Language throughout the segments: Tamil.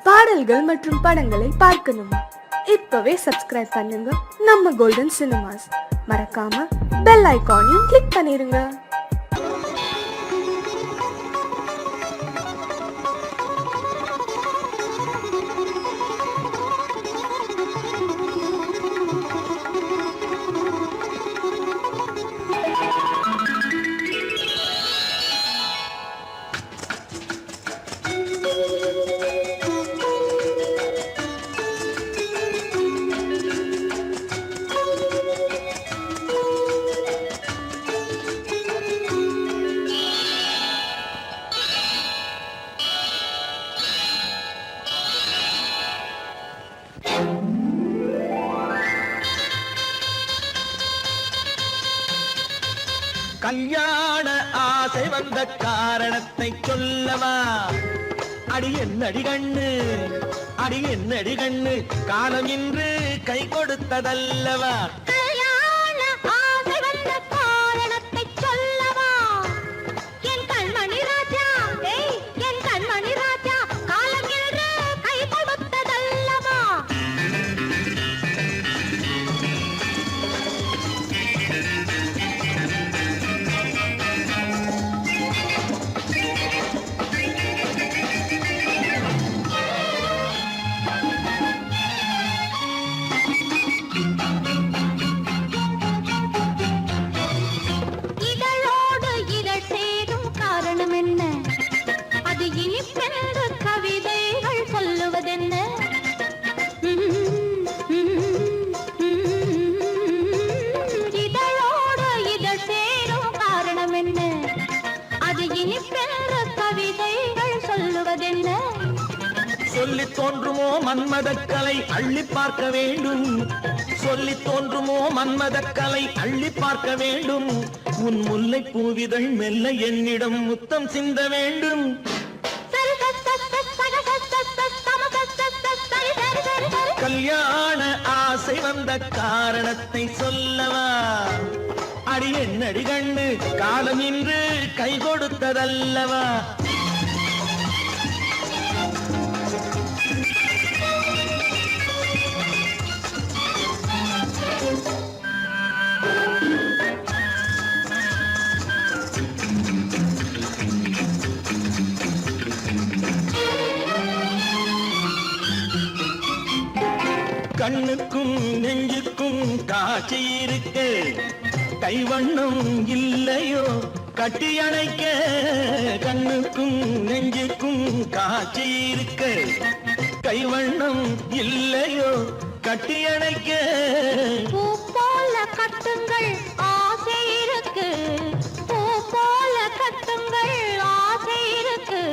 பாடல்கள் மற்றும் படங்களை பார்க்கணுமா? இப்பவே சப்ஸ்கிரைப் பண்ணுங்க நம்ம கோல்டன் சினிமாஸ். மறக்காம பெல் ஐகானையும் கிளிக் பண்ணிருங்க. கல்யாண ஆசை வந்த காரணத்தை சொல்லவா? அடி என்னடி கண்ணு, அடி என்னடி கண்ணு, காலம் இன்று கை கொடுத்ததல்லவா? கல்யாண ஆசை வந்த காரணத்தை சொல்லவா? என் கண்மணி ராஜா, என் கண்மணி ராஜா, காலம் இன்று கை கொடுத்ததல்லவா? இதழோடு இதழ் சேரும் காரணம் என்ன? அது இனிப்பென்று கவிதைகள் சொல்லுவதென்ன? இதழோடு இதழ் சேரும் காரணம் என்ன? அது இனிப்பென்று கவிதைகள் சொல்லுவதென்ன? சொல்லி தோன்றுமோ மன்மதக்கலை அள்ளி பார்க்க வேண்டும், சொல்லி தோன்றுமோ மன்மதக்கலை அள்ளி பார்க்க வேண்டும். உன் முல்லை பூவிதழ் மெல்ல என்னிடம் முத்தம் சிந்த வேண்டும். கல்யாண ஆசை வந்த காரணத்தை சொல்லவா? அடி என்னடி கண்ணு, காலம் இன்று கை கொடுத்ததல்லவா? கண்ணுக்கும் நெஞ்சுக்கும் காட்சி இருக்க, கைவண்ணம் இல்லையோ கட்டி அணைக்க? கண்ணுக்கும் நெஞ்சுக்கும் காட்சி இருக்க, கைவண்ணம் இல்லையோ கட்டி அணைக்க? பூ போல கட்டுங்கள் ஆசை இருக்கு, பூ போல கட்டுங்கள் ஆசை இருக்கு.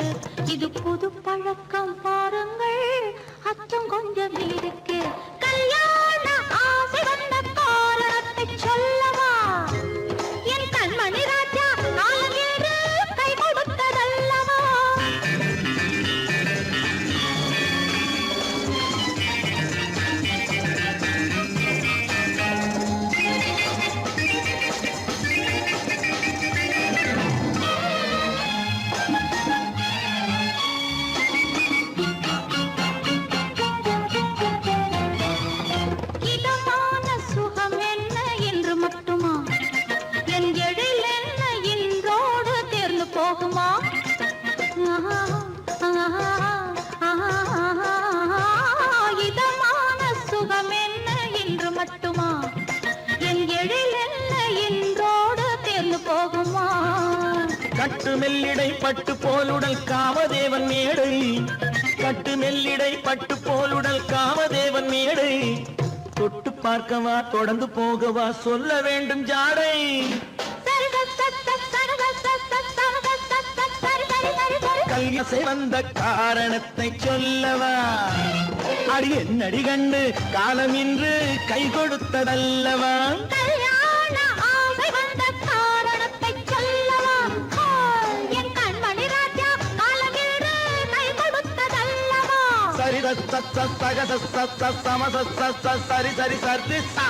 இது புது பழக்கம் பாருங்கள், அச்சம் கொஞ்சம் இருக்கு. கல்யாண ஆசை வந்த காரணத்தை சொல்லவா? என் கண்மணி ராஜா, காலம் இன்று கை கொடுத்ததல்லவா? இதமான சுகம் என்ன என்று மட்டுமா? என் எழில் என்ன இன்றோடு தேர்ந்து போகுமா? இதமான சுகம் என்ன என்று மட்டுமா? என் எழில் என்ன இன்றோடு தேர்ந்து போகுமா? கட்டு மெல்லிடை பட்டு போலுடல் காமதேவன் மேடை, கட்டு மெல்லிடை பட்டு போலுடல் காமதேவன் மேடை. தொட்டு பார்க்கவா தொடர்ந்து போகவா சொல்ல வேண்டும் ஜாடை? கல்யாசை வந்த காரணத்தை சொல்லவா? அடி என்னடி கண்டு, காலம் இன்று கை கொடுத்ததல்லவா? கல்யாண ஆசை வந்த காரணத்தை சொல்லவா? என் கண்மணி ராஜா, காலம் இன்று கை கொடுத்ததல்லவா? சரி சக சம சரி சரி சரி சா.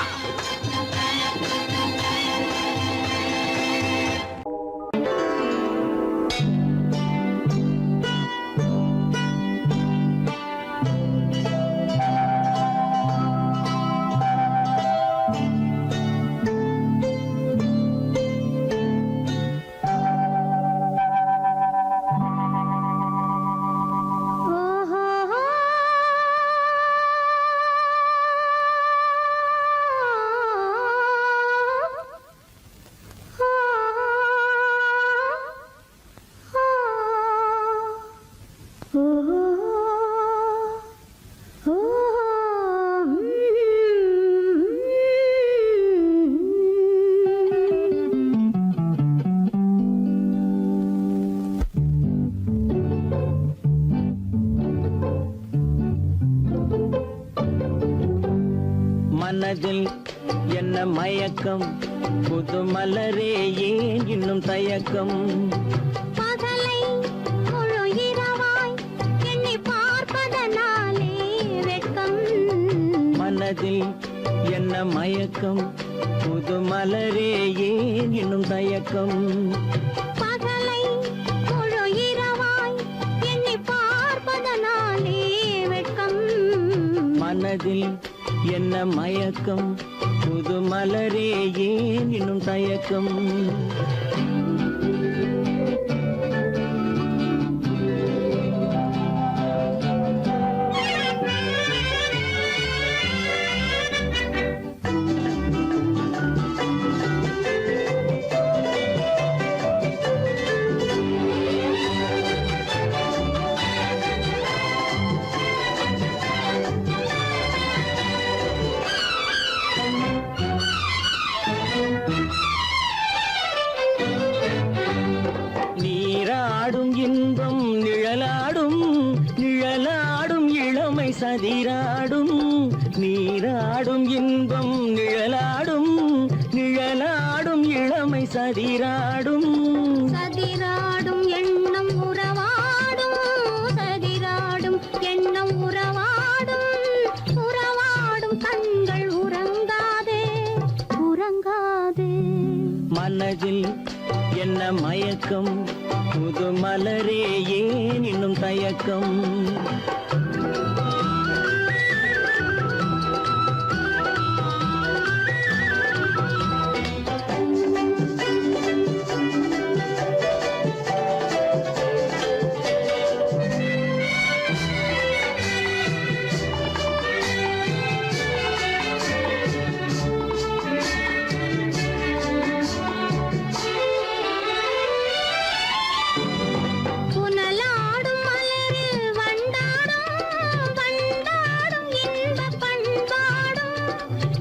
மனதில் என்ன மயக்கம் புது மலரே ஏன் இன்னும் தயக்கம் பகலை முழு இரவாய் எண்ணி பார்ப்பதனாலே வெட்கம் மனதில் என்ன மயக்கம் புது மலரே ஏன் இன்னும் தயக்கம் பகலை முழு இரவாய் எண்ணி பார்ப்பதனாலே வெட்கம் மனதில் என்ன மயக்கம் புது மலரே ஏன் இன்னும் தயக்கம் நீராடும் இன்பம் நிழலாடும் நிழலாடும் இளமை சதிராடும் நீராடும் இன்பம் நிழலாடும் நிழலாடும் இளமை சதிராடும் சதிராடும் எண்ணம் உறவாடும் சதிராடும் எண்ணம் உறவாடும் உறவாடும் கண்கள் உறங்காதே உறங்காதே மனதில் என்ன மயக்கம் புது மலரே ஏன் இன்னும் தயக்கம் புனலாடும் மலரில் வண்டாடும் வண்டாடும் இன்பப் பண்பாடும்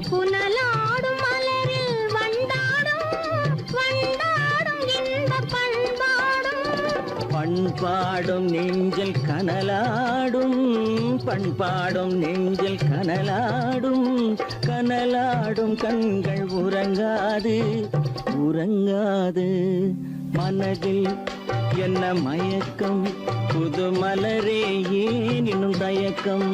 புனலாடும் மலரில் வண்டாடும் வண்டாடும் இன்பப் பண்பாடும் பண்பாடும் நெஞ்சில் கனலாடும் பண்பாடும் நெஞ்சில் கனலாடும் கனலாடும் கண்கள் உறங்காது உறங்காது மனதில் என்ன மயக்கம் புது மலரே ஏன் இன்னும் தயக்கம்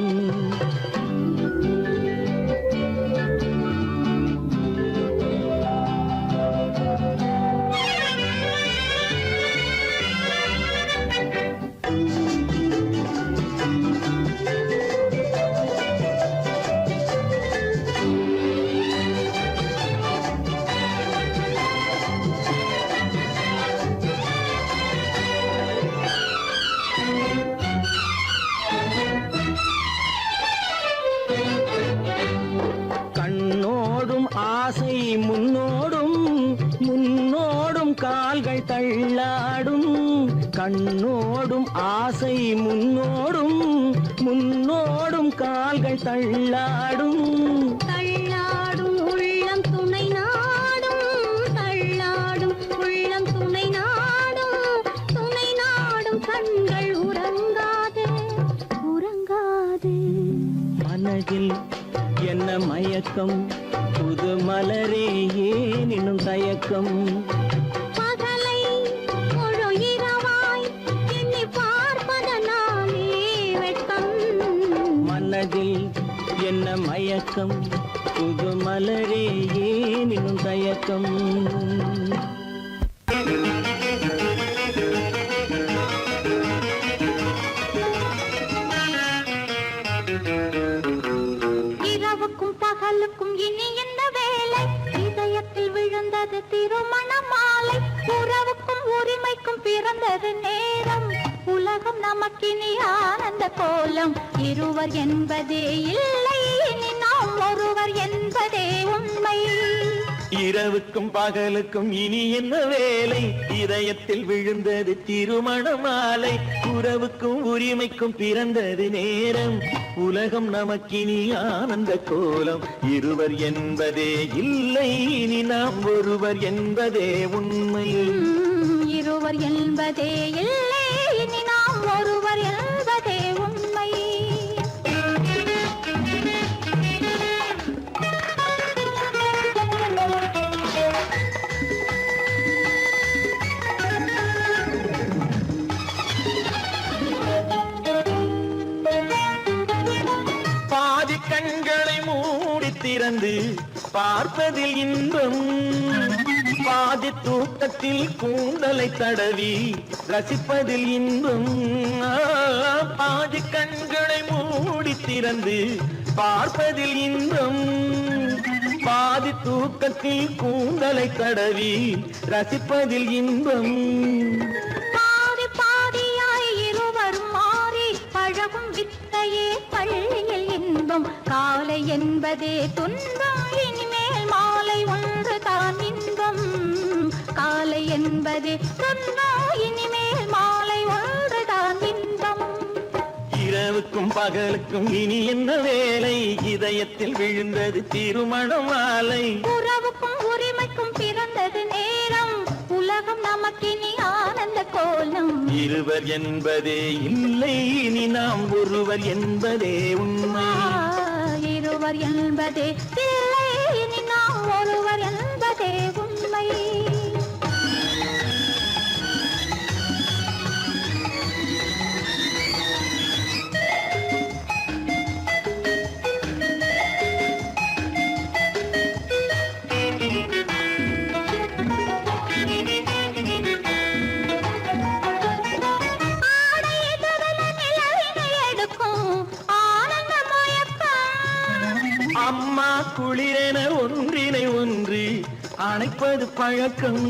கண்ணோடும் ஆசை முன்னோடும் முன்னோடும் கால்கள் தள்ளாடும் கண்ணோடும் ஆசை முன்னோடும் முன்னோடும் கால்கள் தள்ளாடும் தள்ளாடும் உள்ளம் துணை நாடும் தள்ளாடும் உள்ளம் துணை நாடும் கண்கள் உறங்காதே உறங்காதே மனதில் என்ன மயக்கம் புது மலரே ஏன் இன்னும் தயக்கம் பகலை முழு இரவாய் எண்ணி பார்ப்பதனாலே வெட்கம் மனதில் என்ன மயக்கம் புது மலரே ஏன் இன்னும் தயக்கம் இரவுக்கும் பகலுக்கும் இனி என்ன வேலை இதயத்தில் விழுந்தது திருமண மாலை உறவுக்கும் உரிமைக்கும் பிறந்தது நேரம் உலகம் நமக்கினி ஆனந்த கோலம் இருவர் என்பதே இல்லை இனி நாம் ஒருவர் என்பதே உண்மை இரவுக்கும் பகலுக்கும் இனி என்ன வேலை இதயத்தில் விழுந்தது திருமண மாலை உறவுக்கும் உரிமைக்கும் பிறந்தது நேரம் உலகம் நமக்கினி ஆனந்த கோலம் இருவர் என்பதே இல்லை இனி நாம் ஒருவர் என்பதே உண்மை இருவர் என்பதே இல்லை இனி நாம் ஒருவர் என்பதே உண்மை கண்களை மூடி திறந்து பார்ப்பதில் இன்பம், பாதி தூக்கத்தில் கூந்தலை தடவி ரசிப்பதில் இன்பம். பாதி கண்களை மூடி திறந்து பார்ப்பதில் இன்பம், பாதி தூக்கத்தில் கூந்தலை தடவி ரசிப்பதில் இன்பம். பாதி பாதியாய் இருவரும் மாறி பழகும் வித்தையே பள்ளியில் இன்பம். காலை என்பதே துன்பம், இனிமேல் மாலை ஒன்று தான் இன்பம். காலை என்பதே துன்பம், இனிமேல் மாலை ஒன்று தான் இன்பம். இரவுக்கும் பகலுக்கும் இனி என்ன வேலை, இதயத்தில் விழுந்தது திருமண மாலை. உறவுக்கும் உரிமைக்கும் பிறந்தது நேரம், உலகம் நமக்கினி ஆனந்த கோலம். இருவர் என்பதே இல்லை, இனி நாம் ஒருவர் என்பதே உண்மை. இருவர் என்பதே இல்லை, இனி நாம் ஒருவர் என்பதே உண்மை. அம்மா குளிரென ஒன்றினை ஒன்று அணைப்பது பழக்கம்,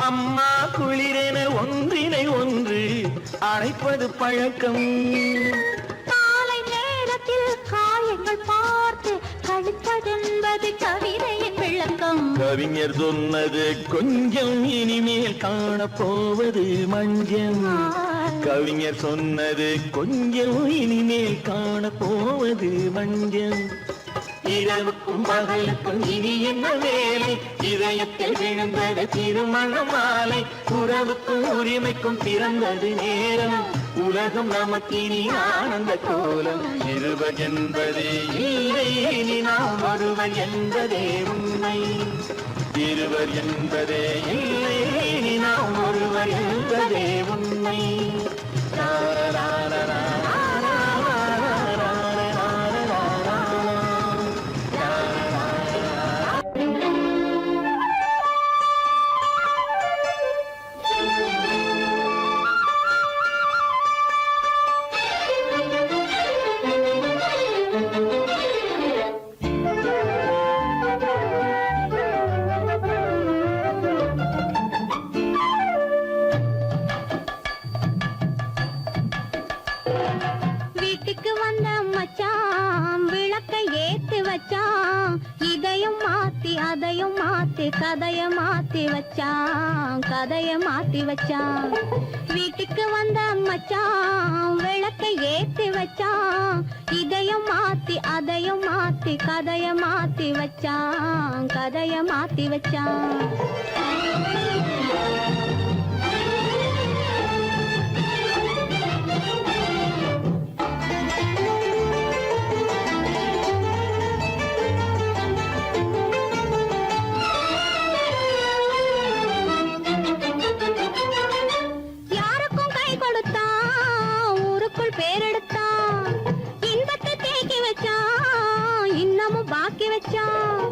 அம்மா குளிரென ஒன்றினை ஒன்று அணைப்பது பழக்கம். காலை நேரத்தில் காயங்கள் பார்த்து கழிப்பதென்பது கவிதையின் விளக்கம். கவிஞர் சொன்னது கொஞ்சம், இனிமேல் காணப்போவது மஞ்சம். கவிஞர் சொன்னது கொஞ்சம், இனிமேல் காணப்போவது மஞ்சம். இரவுக்கும் பகலுக்கும் இனி என்ன வேலை, இதயத்தில் விழுந்தது திருமண மாலை. உறவுக்கும் உரிமைக்கும் பிறந்தது நேரம், உலகம் நமக்கினி ஆனந்த கோலம். இருவர் என்பதே இல்லை, இனி நாம் ஒருவர் என்பதே உண்மை. இருவர் என்பதே இல்லை, இனி நாம் ஒருவர் என்பதே உண்மை. வீட்டுக்கு வந்த மச்சான் விளக்கை ஏத்தி வச்சான், இதையும் மாத்தி அதையும் மாத்தி கதைய மாத்தி வச்சான், கதைய மாத்தி வச்சான். வீட்டுக்கு வந்த மச்சான் விளக்கை ஏத்தி வச்சான், இதையும் மாத்தி அதையும் மாத்தி கதைய மாத்தி வச்சான், கதைய மாத்தி வச்சான். யாருக்கும் கை கொடுத்தான், ஊருக்குள் பேரெடுத்தான், இன்பத்தை தேக்கி வச்சான், இன்னமும் பாக்கி வச்சான்.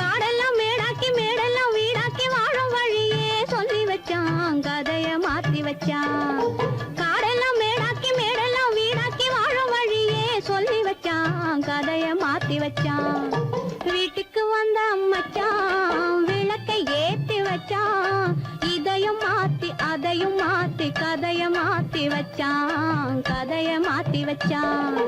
காடெல்லாம் மேடாக்கி மேடெல்லாம் வீடாக்கி வாழும் வழியே சொல்லி வச்சான், கதைய மாத்தி வச்சான். காடெல்லாம் மேடாக்கி மேடெல்லாம் வீடாக்கி வாழும் வழியே சொல்லி வச்சான், கதைய மாத்தி வச்சான். வீட்டுக்கு வந்த மச்சான் விளக்கை ஏத்தி வச்சான், இதையும் மாத்தி அதையும் மாத்தி கதைய மாத்தி வச்சான், கதைய மாத்தி வச்சான்.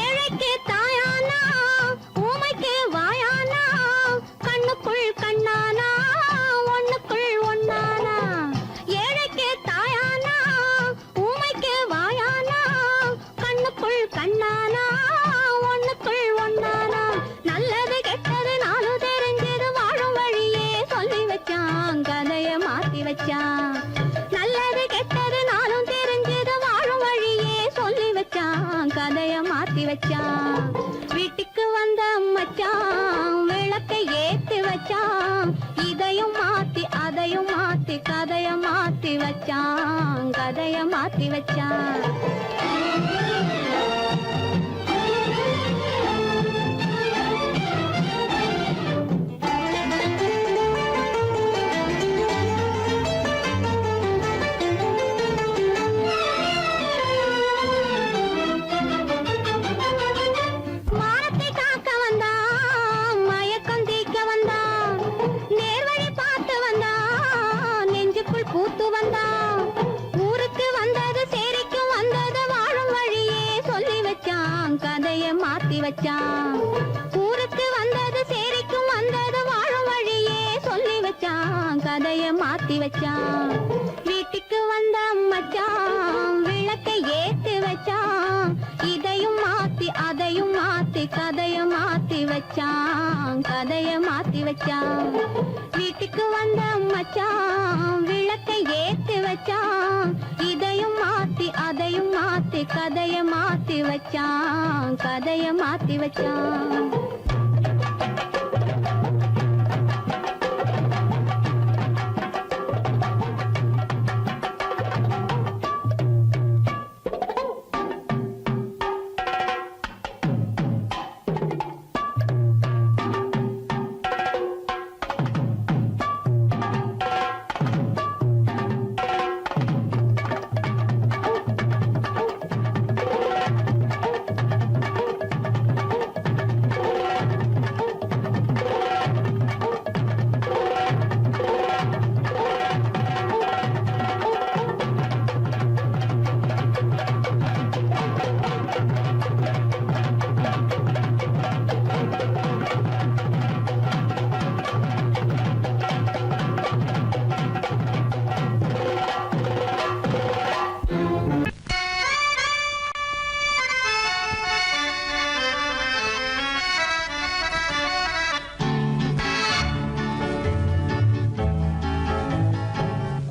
ஏழைக்கு தாயானா, ஊமைக்கு வாயானா, கண்ணுக்குள் கண்ணானா, ஒண்ணுக்குள் ஒண்ணானா. ஏழைக்கு தாயானா, வச்சான். வீட்டுக்கு வந்த மச்சான் விளக்கை ஏத்தி வச்சான். இதையும் மாத்தி அதையும் மாத்தி கதைய மாத்தி வச்சான். கதைய மாத்தி வச்சான். பூத்து வந்தான். ஊருக்கு வந்தது சேரிக்கும் வந்தது வாழும் வழியே சொல்லி வச்சான். கதைய மாத்தி வச்சான். ஊருக்கு வந்தது சேரிக்கும் வந்தது வாழும் வழியே சொல்லி வச்சான். கதைய மாத்தி வச்சான். வீட்டுக்கு வந்த மச்சான் விளக்கை ஏத்தி வச்சான். இதையும் மாத்தி அதையும் மாத்தி கதைய மாத்தி வச்சான். கதைய மாத்தி வச்சான். வீட்டுக்கு வந்த மச்சான் விளக்கை ஏத்தி வச்சான். இதையும் மாத்தி அதையும் மாத்தி கதைய மாத்தி வச்சான். கதைய மாத்தி வச்சான்.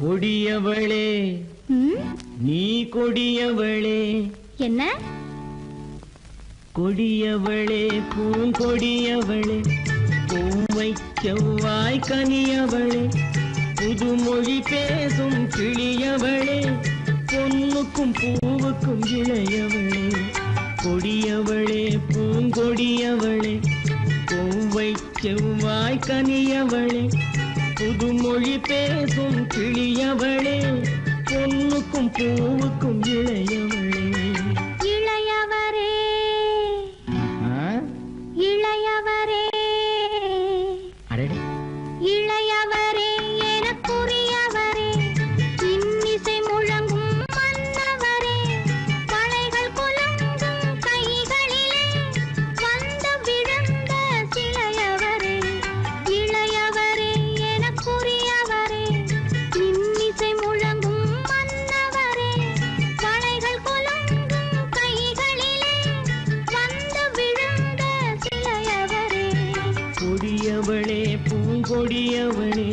கொடியவளே நீ கொடியவளே. என்ன கொடியவளே பூங்கொடியவளே பூவை செவ்வாய் கனியவளே புதுமொழி பேசும் கிளியவளே பொன்னுக்கும் பூவுக்கும் இளையவளே. கொடியவளே பூங்கொடியவளே பூவை செவ்வாய் கனியவளே புதுமொழி பேசும் கிளியவளே பொன்னுக்கும் பூவுக்கும் இளையவளே. இளையவரே இளையவரே இளையவரே எனக்குரியவரே இன்னிசை முழங்கும் மன்னவரே வளைகள் குலுங்கும் கைகளிலே வந்து விழுந்த சிலையவரே. இளையவரே எனக்குரியவரே இன்னிசை முழங்கும் மன்னவரே வளைகள் குலுங்கும் கைகளிலே வந்து விழுந்த சிலையவரே. கொடியவளே பூங்கொடியவளே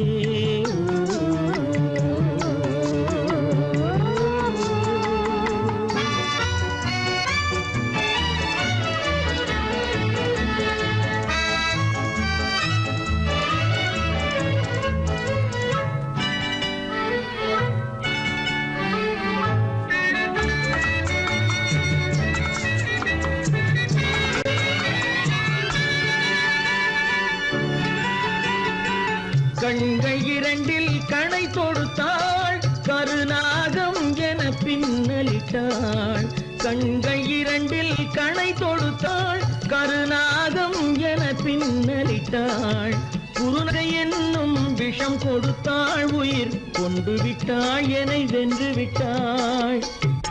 கண்கள் இரண்டில் கணை தொடுத்தாள் கருநாகம் என பின்னலிட்டாள். கண்கள் இரண்டில் கணை தொடுத்தாள் கருநாகம் என பின்னலிட்டாள். குருநகை என்னும் விஷம் கொடுத்தாள் உயிர் கொண்டு விட்டாள் என்னை வென்று விட்டாள்.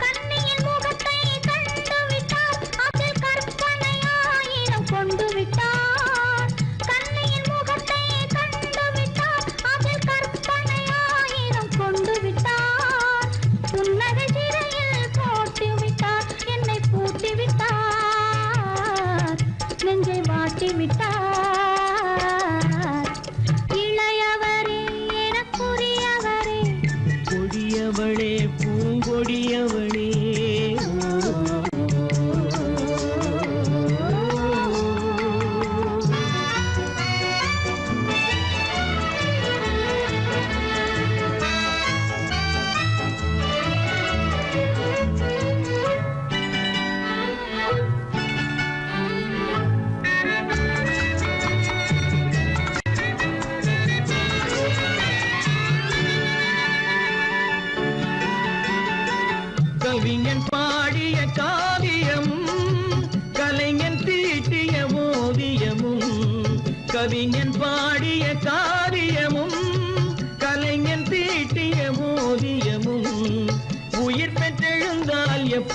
கண்ணியின் முகத்தை கண்டு விட்டார் அதில் கற்பனையாயிரம் கொண்டு விட்டார். கண்ணியின் முகத்தை கண்டு விட்டார் அதில் கற்பனையாயிரம் கொண்டு விட்டார். புன்னகை சிறையில் போட்டு விட்டார் என்னை பூட்டி விட்டார் நெஞ்சை வாட்டி விட்டார். இளையவரே எனக்குரியவரே கொடியவளே பூங்கொடியவளே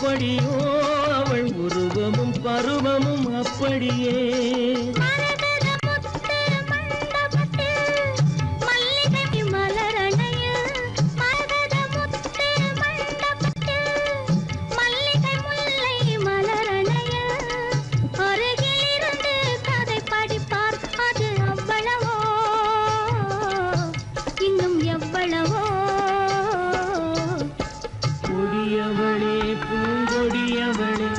எப்படியோ அவள் உருவமும் பருவமும் அப்படியே. கொடியவளே பூங்கொடியவளே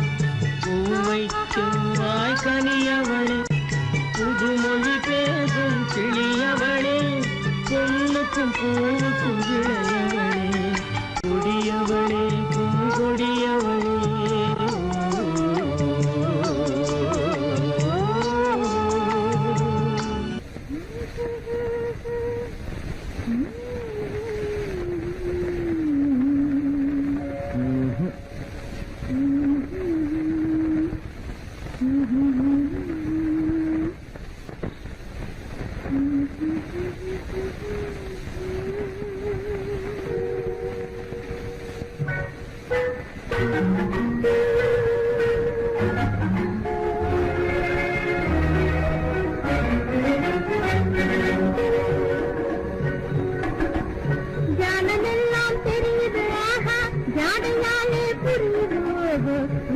பூவை செவ்வாய் கனியவளே புதுமொழி பேசும் கிளியவளே பொண்ணுக்கும் பூவுக்கும் இளையவளே கொடியவளே பூங்கொடியவளே.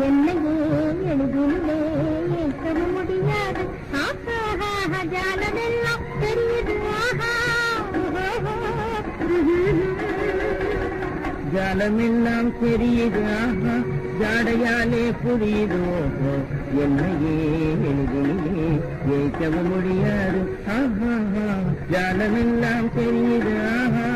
என்னையே எழுதிலே ஏற்க முடியாது ஜாலமெல்லாம் தெரியுது ஜாலமெல்லாம் தெரியுது ஆஹா ஜாடையாலே புரியுது என்னையே எழுதிலே ஏற்கவும் முடியாது ஆஹா ஜாலமெல்லாம் தெரியுது ஆஹா.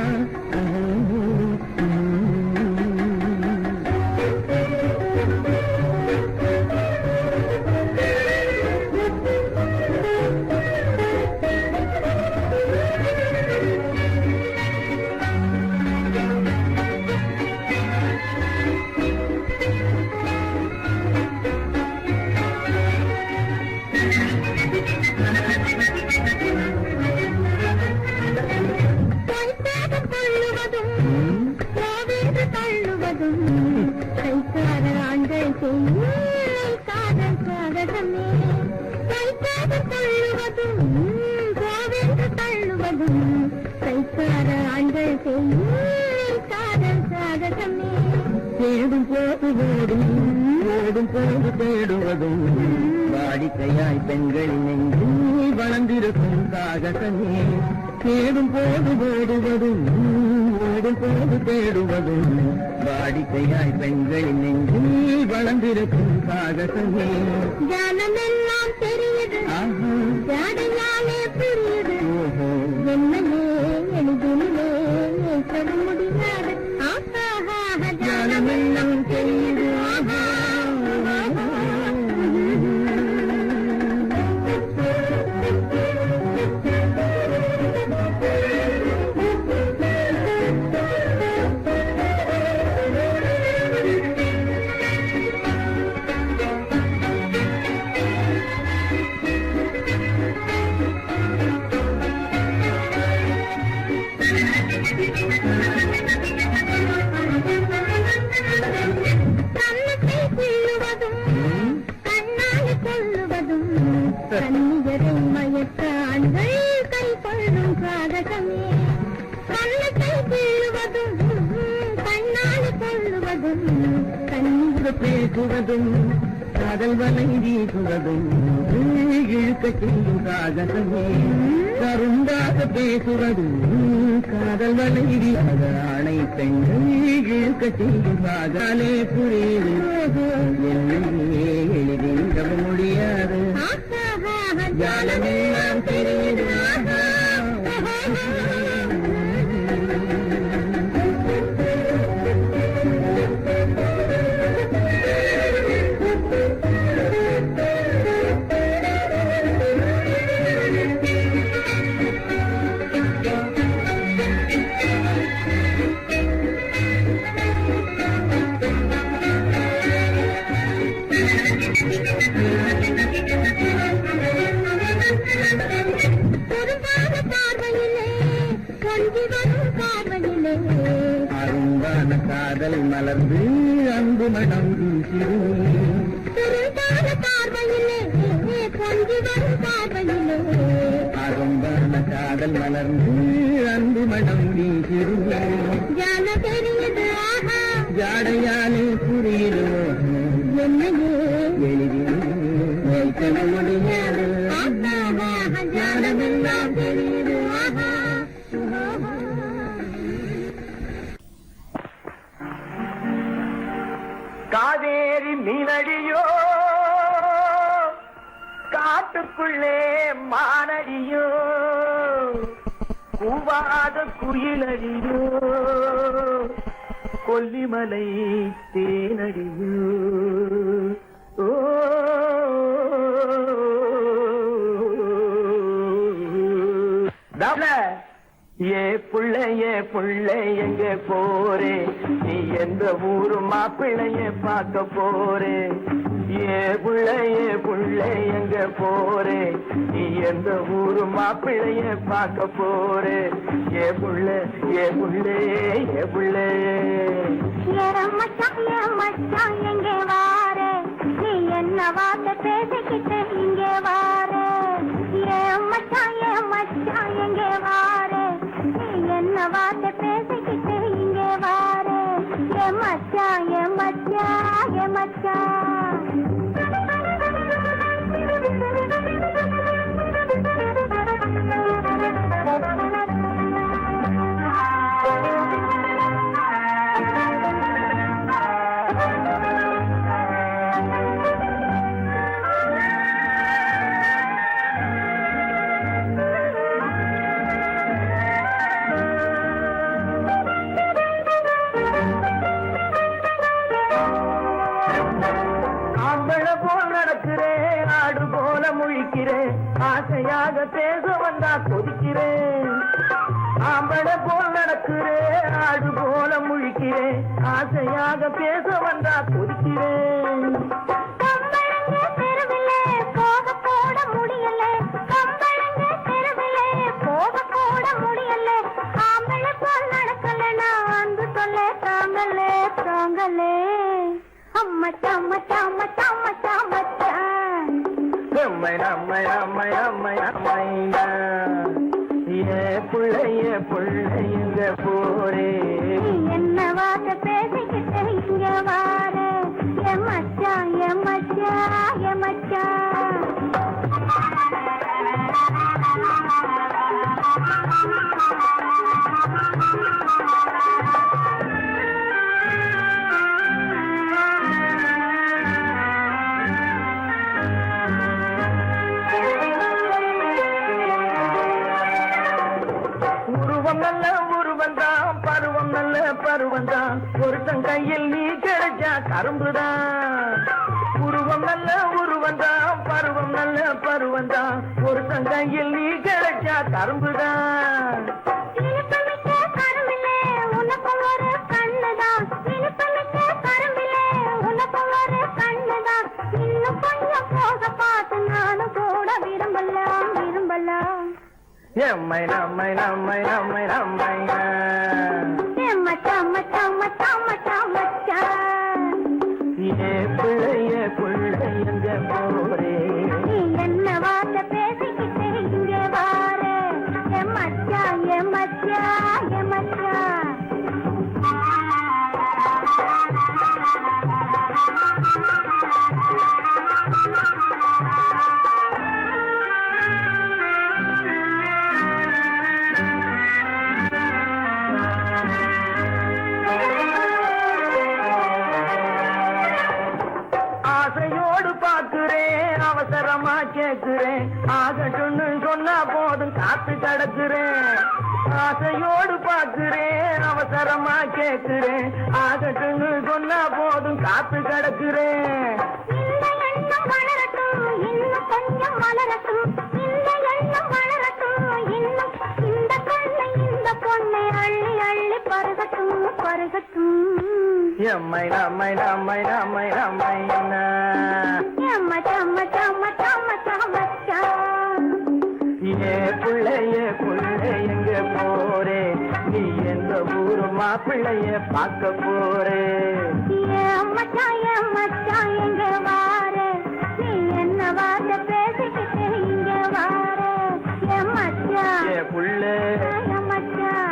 தேடும் போது ஓடும் ஓடும் போது தேடுவதும் வாடிக்கையாய் பெண்களின் நெஞ்சு வளர்ந்திருக்கும் சாகசமே. தேடும் போது ஓடுவதும் ஓடும் போது தேடுவதும் வாடிக்கையாய் பெண்களின் நெஞ்சு வளர்ந்திருக்கும் சாகசமே. ஜாலமெல்லாம் தெரியுது ஜாடையாலே புரியுது என்னையே எழுதிலே ஏற்க முடியாது ஜாலமெல்லாம் தெரியுது ஆஹா. கண்ணியரை மயக்க ஆண்கள் கை கொள்ளும் சாதகமே. கண்ணத்தை கீழுவதும் கண்ணாடி கொள்ளுவதும் கண்ணீர் பேசுவதும் காதல் வலை வீசுவதும் இழுக்க செய்யும் சாகசமே. கருந்தாக பேசுவதும் காதல் வலை வீசாத ஆணை பெண்கள் இழுக்க செய்யும் சாகாலே புரியுது என்னையே எழுதிக்க முடியாது ஜாலமெல்லாம் தெரியுது பார்வையிலே கொஞ்சி வரும் பார்வையிலே அரும்பான அரும்பான காதல் மலர்ந்து அன்பு மனம் பார்வையிலே கொஞ்சி வரும் பார்வையிலே அரும்பான காதல் மலர்ந்து அன்பு மனம் வீசிருவே ஜான தெரியுது ஆஹா ஜாடையாலே புரியுதோ என்னையே எளிதில் வைக்க முடியாது ஜானமெல்லாம் தெரியுது ஆஹா காவேரி மீனடியோ காட்டுக்குள்ளே மானடியோ கூவாத குயிலடியோ கொல்லிமலை தேனடியோ ஓ ஏ புள்ள எங்க போரே நீ எந்த ஊரு மாப்பிள்ளைய பார்க்க போரே ஏ புள்ள எங்க போரே நீ எந்த ஊரு மாப்பிள்ளைய பார்க்க போரே ஏ புள்ள மச்சான் எங்கே வாரே நீ என்ன வார்த்தை பேசிக்கிட்டு இங்கே வாரே மச்சான் எங்கே வாரே நீ என்ன வார்த்தை பேசிக்கிட்டு இங்கே வாரே மச்சான் ஆசையாக பேச வந்தா கொதிக்கிறேன் ஆம்பளை போல் நடக்கிறேன் ஆடு போல முழிக்கிறேன் ஆசையாக பேச வந்தா கொதிக்கிறேன் போக போட முடியல ஆம்பளை போல் நடக்கல நான் அன்பு சொல்ல தாங்களே அம்மச்சான் புள்ளைங்க போரே என்ன வார்த்தை பேசிக்கிட்டு இங்க வாரே மச்சான் பருவந்தான் ஒருத்தன் கையில் நீ கிடைச்சா கரும்புதான் உருவம் நல்ல உருவந்தான் பருவம் நல்ல பருவந்தான் ஒருத்தன் கையில் நீ கிடைச்சா கரும்புதான் இன்னும் கொஞ்சம் போக பார்த்து நானும் கூட விரும்பலாம் எம்மை நம்மை ஏ பிள்ளைங்க போரே என்ன வார்த்தை பேசிக்கிட்டு இங்கே வாரே மச்சான் அவசரமா கேட்கிறேன் ஆகட்டும்னு சொன்னா போதும் காத்து கிடக்குறேன் ஆசையோடு பார்க்கிறேன் அவசரமா கேட்கிறேன் ஆகட்டும்னு சொன்னா போதும் காத்து கிடக்குறேன் எம்மை ஏ புள்ளைய எங்க போரே நீ எந்த ஊரு மாப்பிள்ளைய பார்க்க போறேன். என் மச்சான் எங்க வார, நீ என்ன வார்த்தை பேசிக்கிட்டு இங்க வார. என் மச்சான் என் புள்ள என் மச்சான்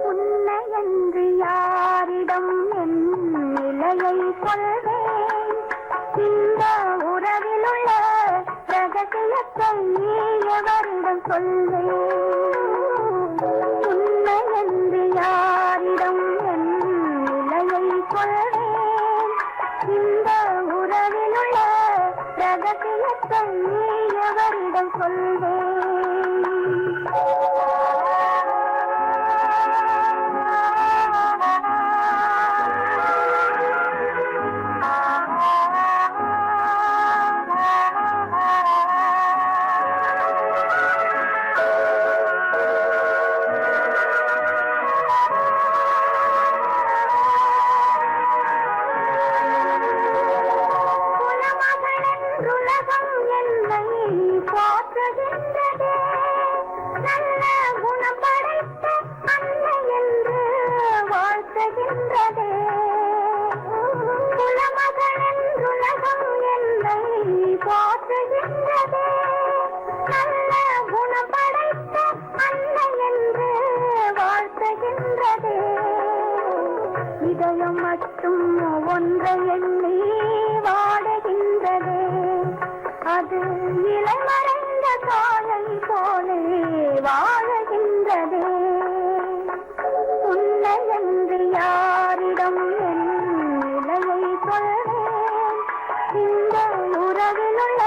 உன்னையன்று யாரிடம் என் நிலையை கொள்வேன். இந்த உறவிலுள்ள ரகசியத்தை எவரிடம் சொல்வேன். உன்னையன்று யாரிடம் என் நிலையை கொள்வேன். இந்த உறவிலுள்ள ரகசியத்தை எவரிடம் சொல்வேன். குலமகளென்றுலகம் என்னை போற்றுகின்றதே. நல்ல குணம் படைத்த அன்னை என்று வாழ்த்துகின்றதே. குலமகளென்றுலகம் என்னை போற்றுகின்றதே. நல்ல குணம் படைத்த அன்னை என்று வாழ்த்துகின்றதே. இதயம் மட்டும் ஒன்றை எண்ணி வாடுகின்றதே. அது இளமறைந்த தாயை போலே வாழுகின்றதே. உன்னை என்று யாரிடம் என் நிலையை சொல்வேன். இந்த உறவிலுள்ள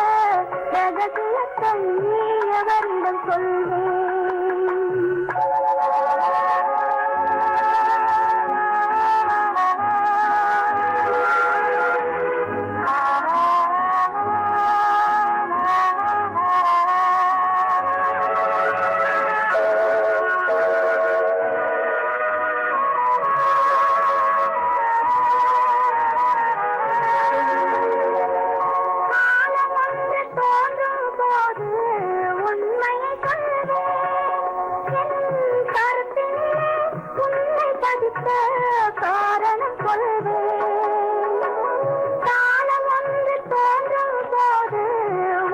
ரகசியத்தை எவரிடம் சொல்வேன். காலம் ஒன்று தோன்றும் போது உண்மையை சொல்வேன். என் கருத்திலே உன்னை பதித்த காரணம் சொல்வேன். காலம் ஒன்று தோன்றும் போது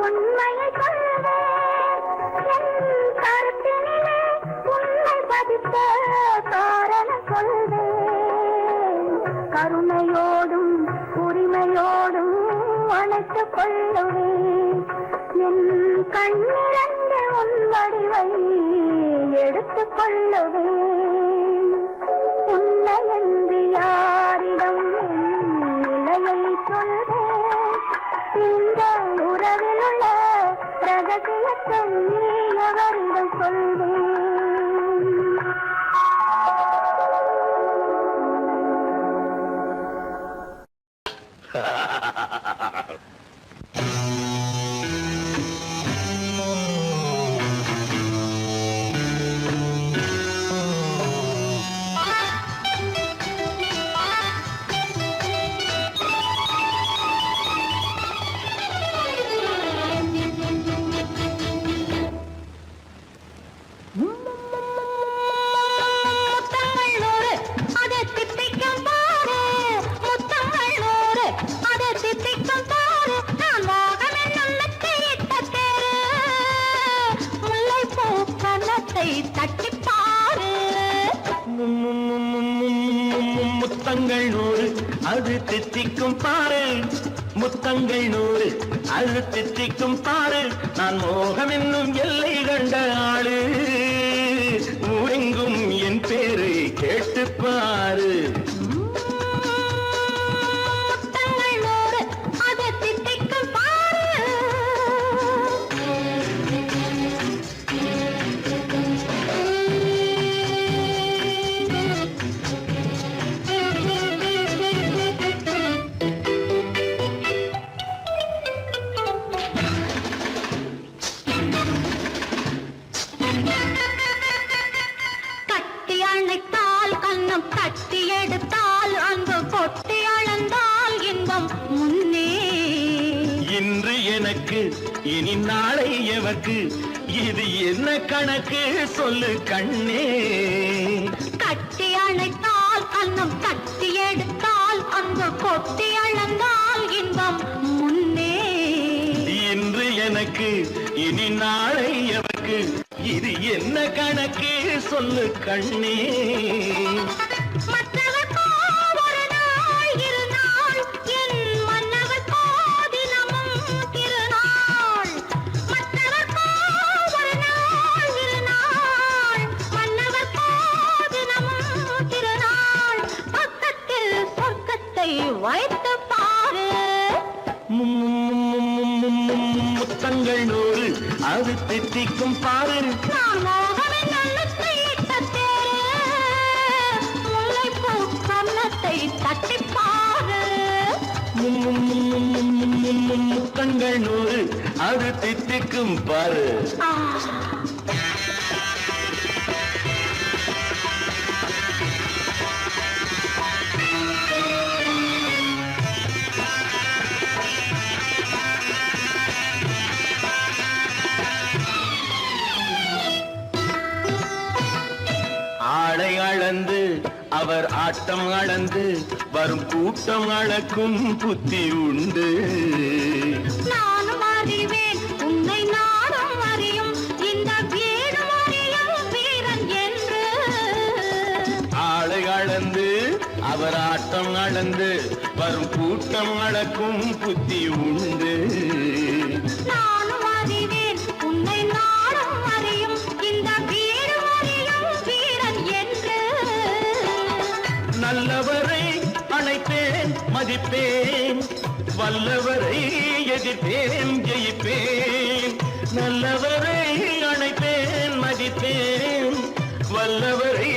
உண்மையை சொல்வேன். என் கருத்தினிலே உன்னை பதித்த காரணம் சொல்வேன். கருணையோடும் உரிமையோடும் அணைத்துக் கொள்ளுவேன். என் கண்ணிரண்டு உன் வடிவை எடுத்துக் கொள்ளுவேன். உன்னை என்று யாரிடம் என் நிலையை சொல்வேன். இந்த உறவிலுள்ள ரகசியத்தை எவரிடம் சொல்வேன். முத்தங்கள் நூறு அதை தித்திக்கும் பாரு. முத்தங்கள் நூறு அதை தித்திக்கும் பாரு. நான் மோகம் என்னும் மெத்தையிட்ட தேரு. முல்லைப்பூ கன்னத்தை தட்டிப் பாரு. முத்தங்கள் நூறு அது தித்திக்கும் பாரு. முத்தங்கள் நூறு அது தித்திக்கும் பாரு. நான் மோகம் என்னும் எல்லை கண்ட ஆளு. ஊரெங்கும் என் பேரை கேட்டுப் பாரு. முத்தங்கள் நூறு அதை தித்திக்கும் பாரு. இன்று எனக்கு இனி நாளை எவர்க்கு இது என்ன கணக்கு சொல்லு கண்ணே. கட்டி அணைத்தால் கண்ணம் கட்டி எடுத்தால் அங்கு கொட்டி அளந்தால் இன்பம் முன்னே. இன்று எனக்கு இனி நாளை எவர்க்கு இது என்ன கணக்கு சொல்லு கண்ணே. மற்றவர்க்கோ ஒரு நாள் இரு நாள், என் மன்னவர்க்கோ தினமும் திருநாள். மற்றவர்க்கோ ஒரு நாள் இரு நாள், மன்னவர்க்கோ தினமும் திருநாள். பக்கத்தில் சொர்க்கத்தை வைத்து பாரு. முத்தங்கள் நூறு அது தித்திக்கும் பாரு. நான் மோகனின் நல்லத்தை இட்ட தேரு, முல்லைப்பூ கன்னத்தை தட்டிப் பாரு. முத்தங்கள் நூறு அது தித்திக்கும் பாரு. ஆ, ஆடை அளந்து அவர் ஆட்டம் அளந்து வரும் கூட்டம் அளக்கும் புத்தி உண்டு. நானும் அறிவேன் உன்னை நானும் அறியும் இந்த வீடும் அறியும் வீரன் என்று. ஆடை அளந்து அவர் ஆட்டம் அளந்து வரும் கூட்டம் அளக்கும் புத்தி உண்டு. நானும் அறிவேன் உன்னை நானும் அறியும் இந்த வீடும் அறியும் வீரன் என்று. நல்லவரை அணைப்பேன் மதிப்பேன், வல்லவரை எதிர்ப்பேன் ஜெயிப்பேன். நல்லவரை அணைப்பேன் மதிப்பேன், வல்லவரை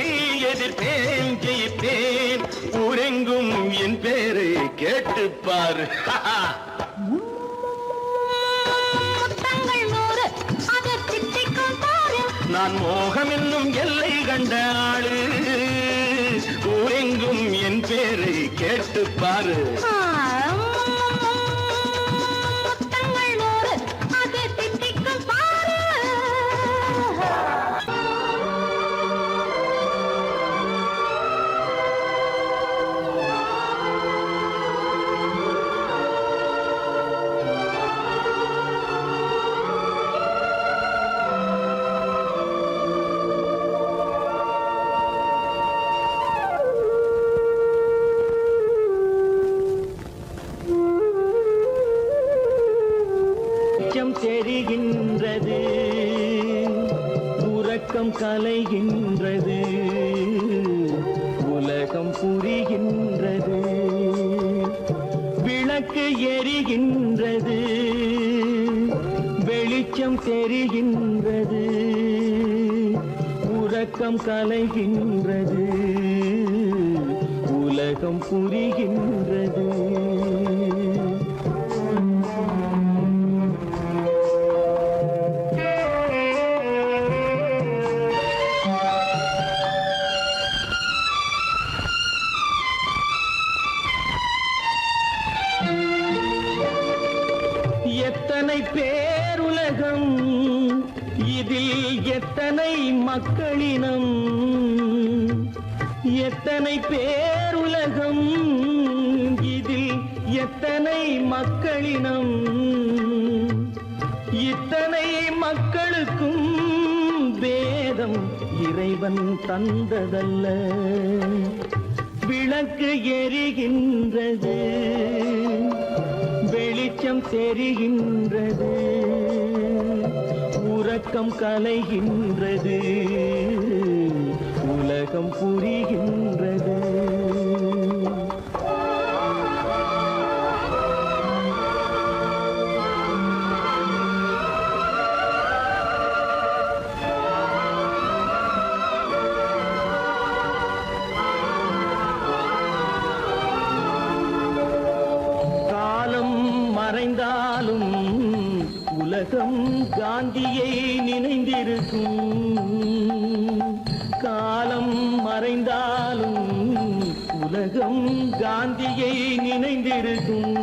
எதிர்ப்பேன் ஜெயிப்பேன். ஊரெங்கும் என் பேரை கேட்டுப்பார். முத்தங்கள் நூறு அது தித்திக்கும் பாரு. நான் மோகம் என்னும் எல்லை கண்ட ஆளு, ஊரெங்கும் என் பேரை கேட்டுப்பாரு. முத்தங்கள் நூறு அது தித்திக்கும் பாரு. வெளிச்சம் தெரிகின்றது, உறக்கம் கலைகின்றது, உலகம் புரிகின்றது. விளக்கு எரிகின்றது, வெளிச்சம் தெரிகின்றது, உறக்கம் கலைகின்றது, உலகம் புரிகின்றது. எத்தனை பேருலகம், இதில் எத்தனை மக்களினம். எத்தனை பேருலகம், இதில் எத்தனை மக்களினம். இத்தனை மக்களுக்கும் வேதம் இறைவன் தந்ததல்ல. விளக்கு எரிகின்றது, வெளிச்சம் தெரிகின்றது, உறக்கம் கலைகின்றது, உலகம் புரிகின்றது. மறைந்தாலும் உலகம் காந்தியை நினைந்திருக்கும். காலம் மறைந்தாலும் உலகம் காந்தியை நினைந்திருக்கும்.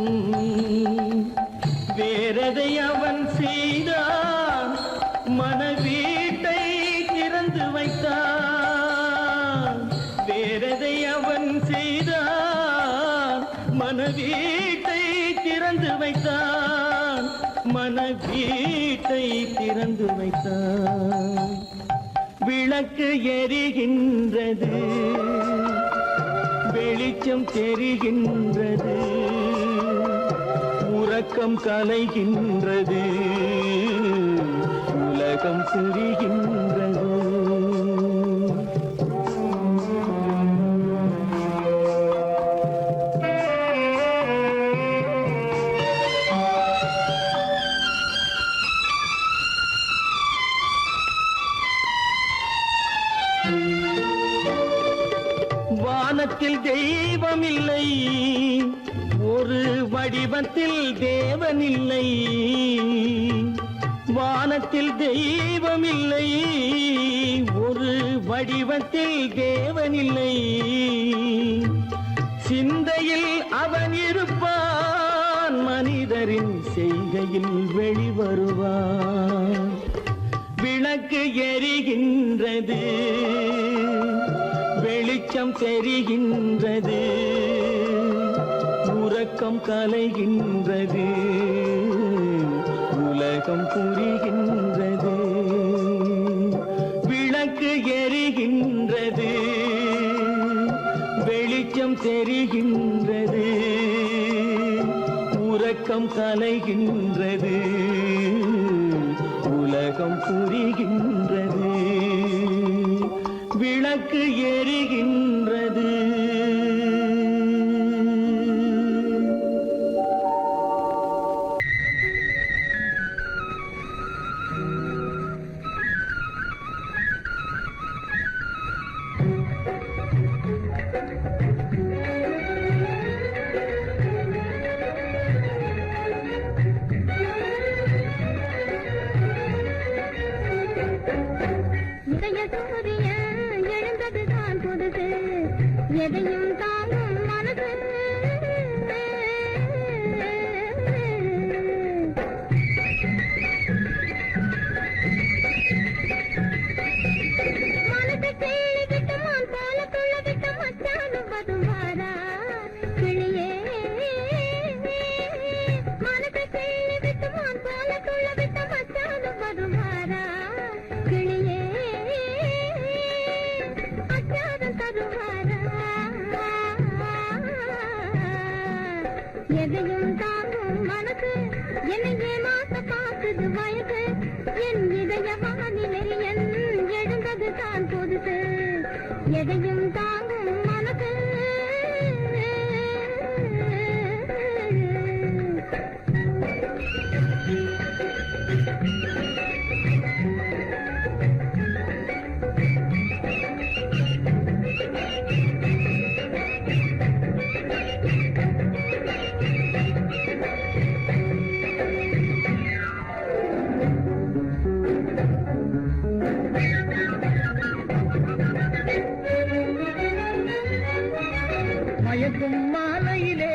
வேறதை அவன் செய்தான் மனவீட்டை திறந்து வைத்தான் வேறதை அவன் செய்தான் மனவீட்டை திறந்து வைத்தான் மனவீட்டை திறந்து வைத்தான் விளக்கு எரிகின்றது வெளிச்சம் தெரிகின்றது உறக்கம் கலைகின்றது உலகம் புரிகின்றது வானத்தில் தெய்வமில்லை ஒரு வடிவத்தில் தேவனில்லை வானத்தில் தெய்வமில்லை ஒரு வடிவத்தில் தேவனில்லை சிந்தையில் அவன் இருப்பான் மனிதரின் செய்கையில் வெளிவருவான் விளக்கு எரிகின்றது வெளிச்சம் தெரிகின்றது உறக்கம் கலைகின்றது உலகம் புரிகின்றது விளக்கு எரிகின்றது வெளிச்சம் தெரிகின்றது உறக்கம் கலைகின்றது உலகம் புரிகின்றது விளக்கு எரிகின்றது எதையும் தாங்கும் மனது மனதை கேள்வி விட்டமான் போல துள்ள விட்ட மச்சானும் பதுவாரா கிளியே மனதை கேள்வி விட்டமான் போல துள்ள விட்ட மச்சானும் பதுவாரா கிளியே அச்சாதம் தருவாரா எதையும் தாங்கும் மனசு என்னையே மாத்த பார்க்குது வயது என் இதய வானிலை என் எழுந்தது தான் பொதுசு எதையும் தாங்கும் மனசு மயக்கும் மாலையிலே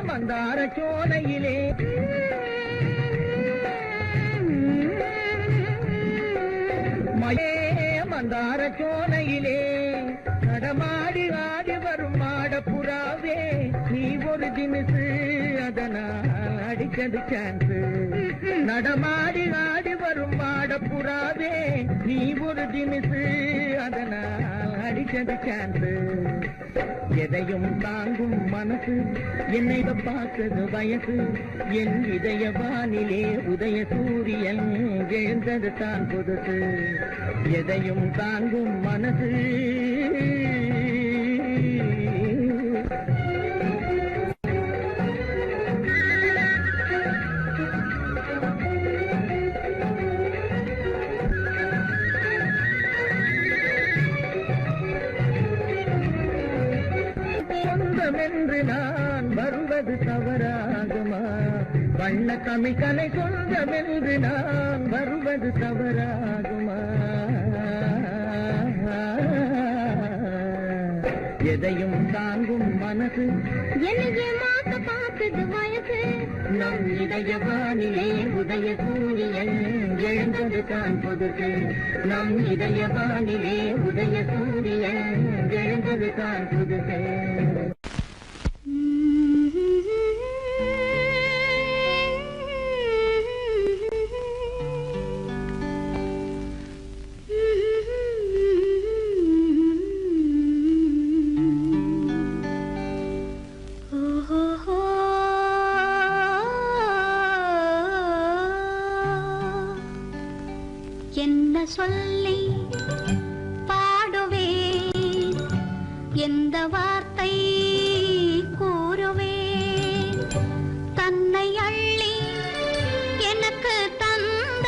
மந்தார சோலையிலே மந்தார சோலையிலே நடமாடி ஆடி வரும் மாடப்புறாவே நீ ஒரு தினசு அதனால் அடிக்கடி சான்ஸ் நடமாடி ஆடி வரும் மாடப்புறாவே நீ ஒரு தினசு அதனால் அடிக்கடி சான்ஸ் எதையும் தாங்கும் மனசு என்னை பார்க்கிறது வயசு என் இதய வானிலே உதய சூரியன் எழுந்தது தான் புதுசு எதையும் தாங்கும் மனசு சொந்தமென்று நான் வருவது தவறாகுமா வண்ண தமிழ்கலை சொந்தமென்று நான் வருவது தவறாகுமா எதையும் தாங்கும் மனசு என்னையே மாத்த பார்க்குது வயசு நம் இதயவானிலே உதய சூரியன் எழுந்தது தான் புதுசு. நம் இதயவானிலே உதய சூரியன் எழுந்தது தான் புதுசு. என்ன சொல்லி பாடுவேன், எந்த வார்த்தை கூறுவேன், தன்னை அள்ளி எனக்கு தந்த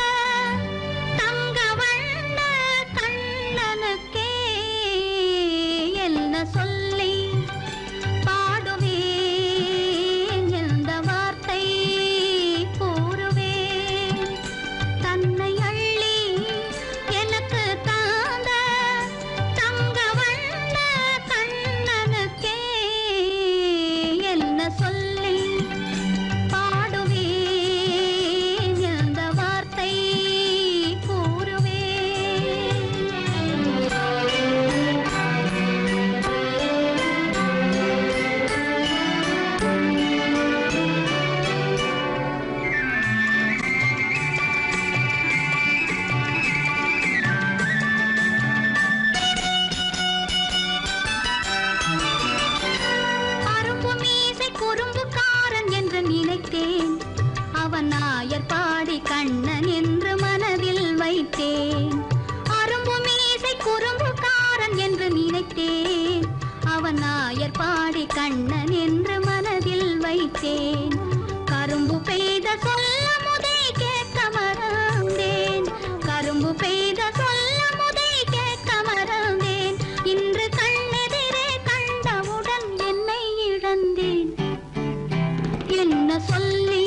தங்க வண்ண கண்ணனுக்கே என்ன சொல்லி பாடுவேன், எந்த வார்த்தை கூறுவேன், தன்னை பாடி கண்ணன் என்று மனதில் வைத்தேன். அரும்பு மீசை குறும்புக்காரன் என்று நினைத்தேன். அவன் நாயர் பாடி கண்ணன் என்று மனதில் வைத்தேன். கரும்பு பெய்த சொல்ல முதை கேட்க மறந்தேன். கரும்பு பெய்த சொல்ல முதை கேட்க மறந்தேன். இன்று கண்ணெதிரே கண்டவுடன் என்னை இழந்தேன். என்ன சொல்லி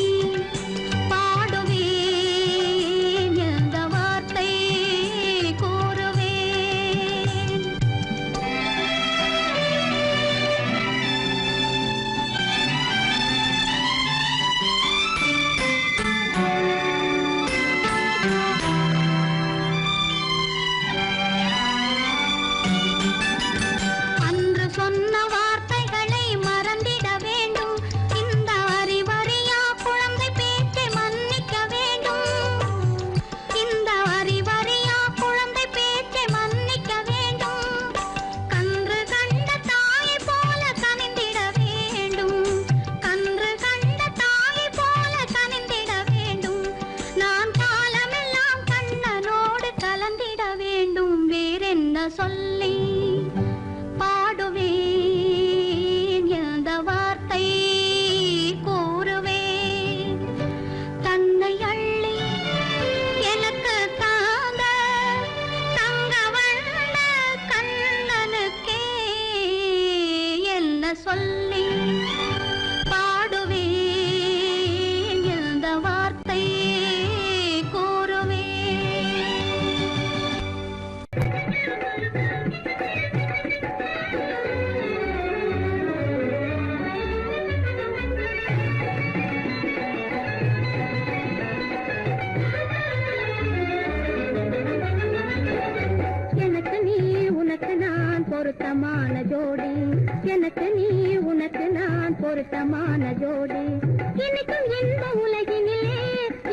சொல்லி பாடுவேன், எந்த வார்த்தை கூறுவேன், தன்னை அள்ளி எனக்கு தாந்த தங்க வண்ண கண்ணனுக்கே என்ன சொல்லி பாடுவேன், எந்த வார்த்தை கூறுவேன். பொருத்தமான ஜோடி, எனக்கு நீ உனக்கு நான் பொருத்தமான ஜோடி. இன்னைக்கும் இந்த உலகினிலே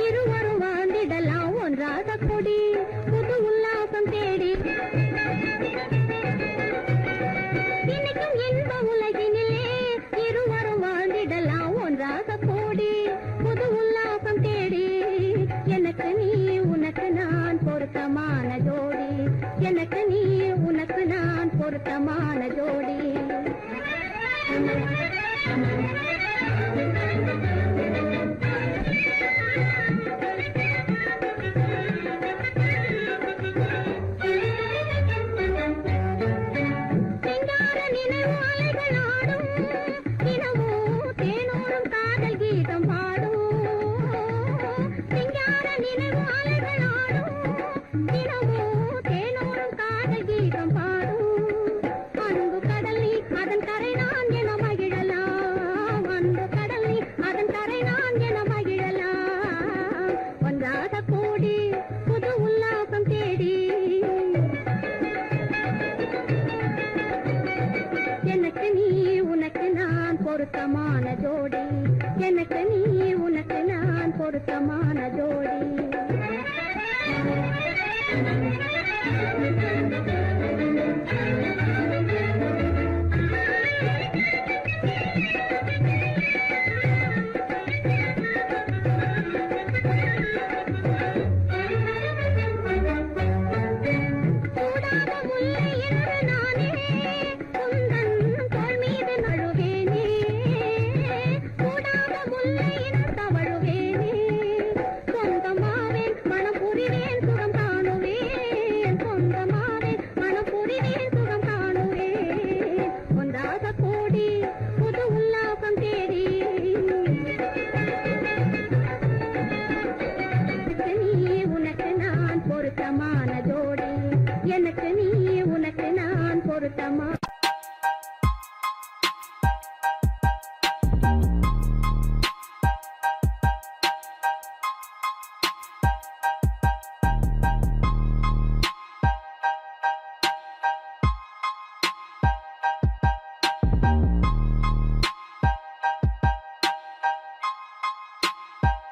இருவரும் வாழ்ந்திடலாம் ஒன்றாக கொடி. புது உல்லாசம் தேடி இன்னைக்கும் இந்த உலகினிலே இருவரும் வாழ்ந்திடலாம் ஒன்றாக கூடி. புது உல்லாசம் தேடி எனக்கு நீ உனக்கு நான் பொருத்தமான ஜோடி. எனக்கு நீ உனக்கு நான் பொருத்தமான ஜோடி. சிங்கார நினைவு அலைகள் ஆடும், தினமும் தேனோரும் காதல் கீதம் பாடும். சிங்கார நினைவு அலைகள் ஆடும், தினமும் தேனோரும் காதல் கீதம் பாடும். அன்பு கடல் நீ அதன் கரை நான் என மகிழலாம். அன்பு கடல் நீ அதன் கரை நான் என பொருத்தமான ஜோடி எனக்கு நீ உனக்கு நான் பொருத்தமான ஜோடி